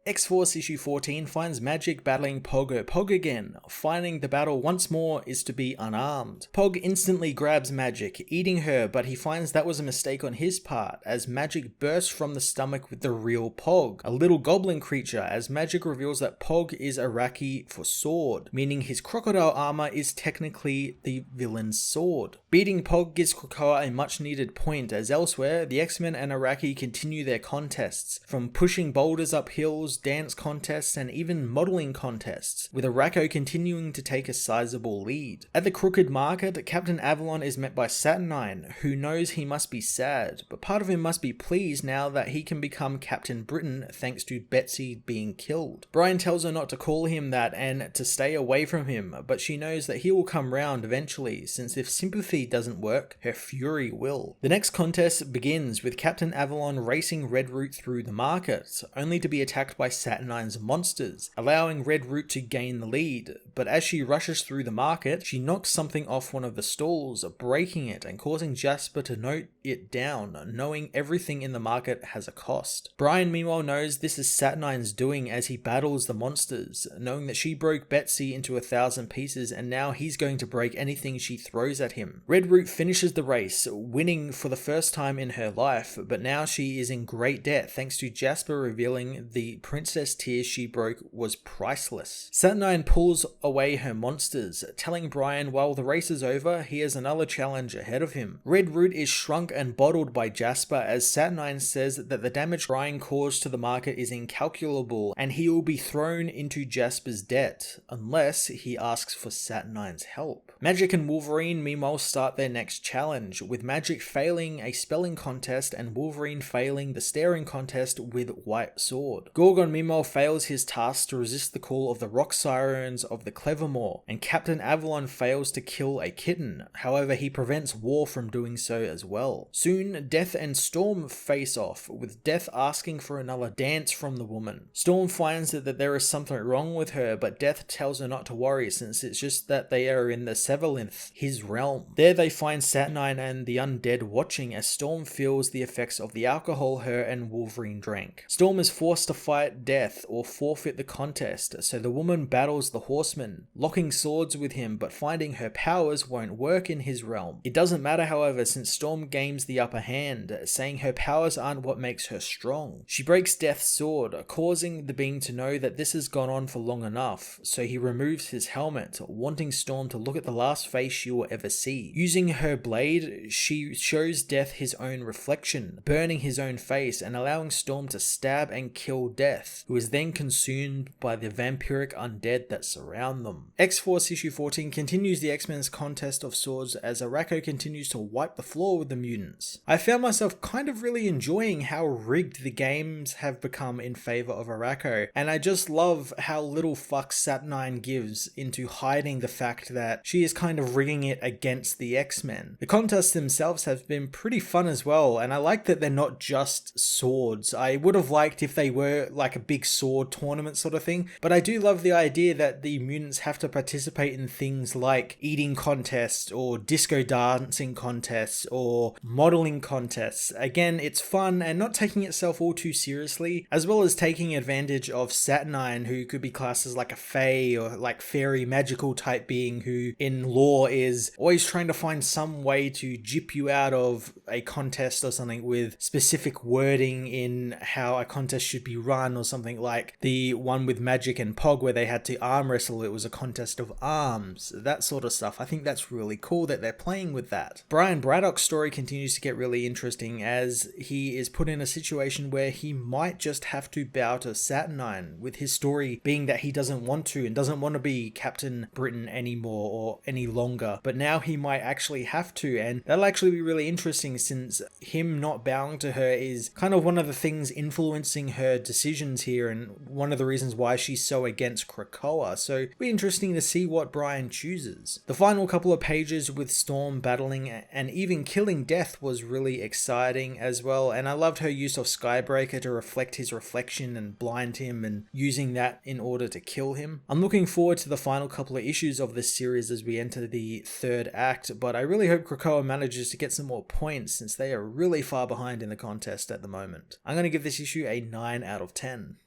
X-Force issue 14 finds Magic battling Pog again. Finding the battle once more is to be unarmed. Pog instantly grabs Magic, eating her, but he finds that was a mistake on his part, as Magic bursts from the stomach with the real Pog, a little goblin creature, as Magic reveals that Pog is Araki for sword, meaning his crocodile armor is technically the villain's sword. Beating Pog gives Krakoa a much needed point, as elsewhere, the X-Men and Araki continue their contests, from pushing boulders up hills, dance contests, and even modeling contests, with Arako continuing to take a sizable lead. At the Crooked Market, Captain Avalon is met by Saturnine, who knows he must be sad, but part of him must be pleased now that he can become Captain Britain thanks to Betsy being killed. Brian tells her not to call him that and to stay away from him, but she knows that he will come round eventually, since if sympathy doesn't work, her fury will. The next contest begins with Captain Avalon racing Red Root through the market, only to be attacked by Saturnine's monsters, allowing Red Root to gain the lead, but as she rushes through the market, she knocks something off one of the stalls, breaking it and causing Jasper to note it down, knowing everything in the market has a cost. Brian meanwhile knows this is Saturnine's doing as he battles the monsters, knowing that she broke Betsy into 1,000 pieces and now he's going to break anything she throws at him. Red Root finishes the race, winning for the first time in her life, but now she is in great debt thanks to Jasper revealing the princess tears she broke was priceless. Saturnine pulls away her monsters, telling Brian while the race is over, he has another challenge ahead of him. Red Root is shrunk and bottled by Jasper as Saturnine says that the damage Brian caused to the market is incalculable and he will be thrown into Jasper's debt, unless he asks for Saturnine's help. Magic and Wolverine meanwhile start their next challenge, with Magic failing a spelling contest and Wolverine failing the staring contest with White Sword. Gorgon meanwhile fails his task to resist the call of the rock sirens of the Clevermore, and Captain Avalon fails to kill a kitten, however he prevents War from doing so as well. Soon, Death and Storm face off, with Death asking for another dance from the woman. Storm finds that there is something wrong with her, but Death tells her not to worry since it's just that they are in the Severlinth, his realm. There they find Saturnine and the undead watching as Storm feels the effects of the alcohol her and Wolverine drank. Storm is forced to fight Death or forfeit the contest, so the woman battles the Horseman, locking swords with him but finding her powers won't work in his realm. It doesn't matter however since Storm gains the upper hand, saying her powers aren't what makes her strong. She breaks Death's sword, causing the being to know that this has gone on for long enough, so he removes his helmet, wanting Storm to look at the last face she will ever see. Using her blade, she shows Death his own reflection, burning his own face and allowing Storm to stab and kill Death, who is then consumed by the vampiric undead that surround them. X-Force issue 14 continues the X-Men's contest of swords as Arako continues to wipe the floor with the mutants. I found myself kind of really enjoying how rigged the games have become in favor of Arako, and I just love how little fucks Saturnine gives into hiding the fact that she is kind of rigging it against the X-Men. The contests themselves have been pretty fun as well, and I like that they're not just swords. I would have liked if they were like a big sword tournament sort of thing, but I do love the idea that the mutants have to participate in things like eating contests or disco dancing contests or modeling contests. Again, it's fun and not taking itself all too seriously, as well as taking advantage of Saturnine, who could be classed as like a fae or like fairy magical type being who in lore is always trying to find some way to jip you out of a contest or something with specific wording in how a contest should be run, or something like the one with Magic and Pog where they had to arm wrestle. It was a contest of arms, that sort of stuff. I think that's really cool that they're playing with that. Brian Braddock's story continues to get really interesting as he is put in a situation where he might just have to bow to Saturnine, with his story being that he doesn't want to and doesn't want to be Captain Britain anymore or any longer, but now he might actually have to, and that'll actually be really interesting since him not bowing to her is kind of one of the things influencing her decisions here and one of the reasons why she's so against Krakoa, so it'll be interesting to see what Brian chooses. The final couple of pages with Storm battling and even killing Death was really exciting as well, and I loved her use of Skybreaker to reflect his reflection and blind him and using that in order to kill him. I'm looking forward to the final couple of issues of this series as we enter the third act, but I really hope Krakoa manages to get some more points since they are really far behind in the contest at the moment. I'm going to give this issue a 9 out of 10.